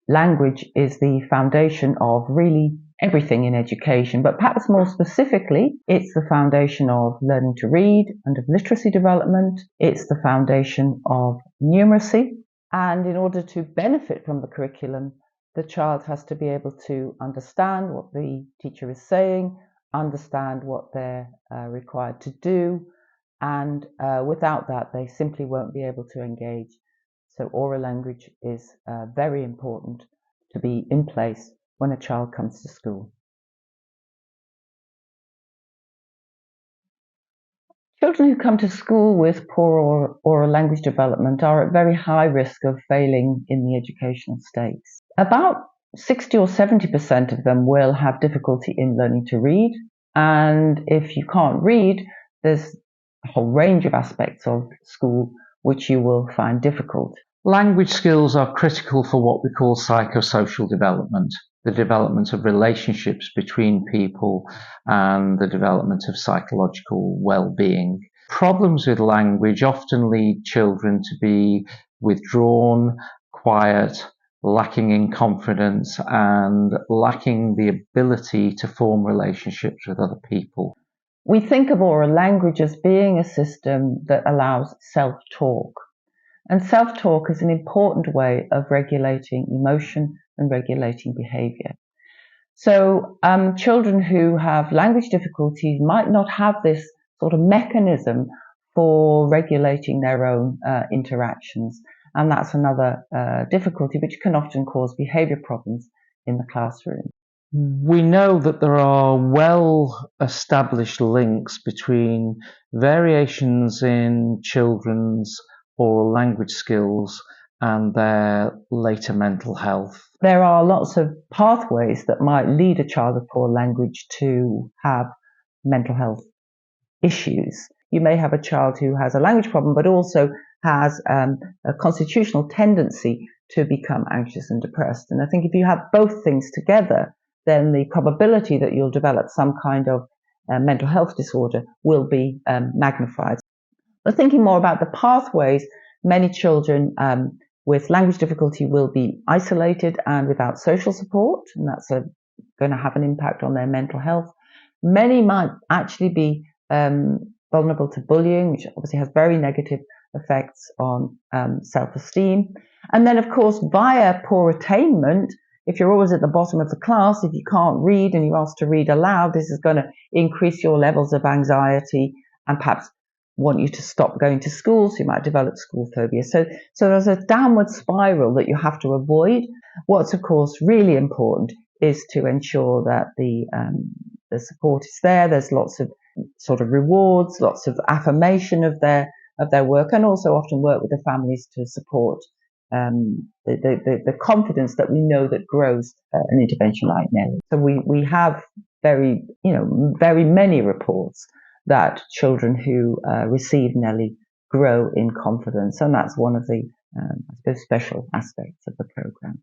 language is the foundation of really everything in education, but perhaps more specifically, it's the foundation of learning to read and of literacy development. It's the foundation of numeracy. And in order to benefit from the curriculum, the child has to be able to understand what the teacher is saying, understand what they're required to do, and without that, they simply won't be able to engage. So oral language is very important to be in place when a child comes to school. Children who come to school with poor oral language development are at very high risk of failing in the educational stakes. About 60 or 70% of them will have difficulty in learning to read, and if you can't read, there's a whole range of aspects of school which you will find difficult. Language skills are critical for what we call psychosocial development, the development of relationships between people and the development of psychological well-being. Problems with language often lead children to be withdrawn, quiet, lacking in confidence, and lacking the ability to form relationships with other people. We think of oral language as being a system that allows self-talk. And self-talk is an important way of regulating emotion and regulating behavior. So children who have language difficulties might not have this sort of mechanism for regulating their own interactions. And that's another difficulty which can often cause behavior problems in the classroom. We know that there are well-established links between variations in children's oral language skills and their later mental health. There are lots of pathways that might lead a child with poor language to have mental health issues. You may have a child who has a language problem but also has a constitutional tendency to become anxious and depressed. And I think if you have both things together, then the probability that you'll develop some kind of mental health disorder will be magnified. But thinking more about the pathways, many children with language difficulty will be isolated and without social support, and that's going to have an impact on their mental health. Many might actually be vulnerable to bullying, which obviously has very negative effects on self-esteem. And then, of course, via poor attainment, if you're always at the bottom of the class, if you can't read and you're asked to read aloud, this is going to increase your levels of anxiety and perhaps want you to stop going to school, so you might develop school phobia. So there's a downward spiral that you have to avoid. What's, of course, really important is to ensure that the support is there. There's lots of sort of rewards, lots of affirmation of their work, and also often work with the families to support the confidence that we know that grows an intervention like NELI. So we have very many reports that children who receive NELI grow in confidence, and that's one of the special aspects of the program.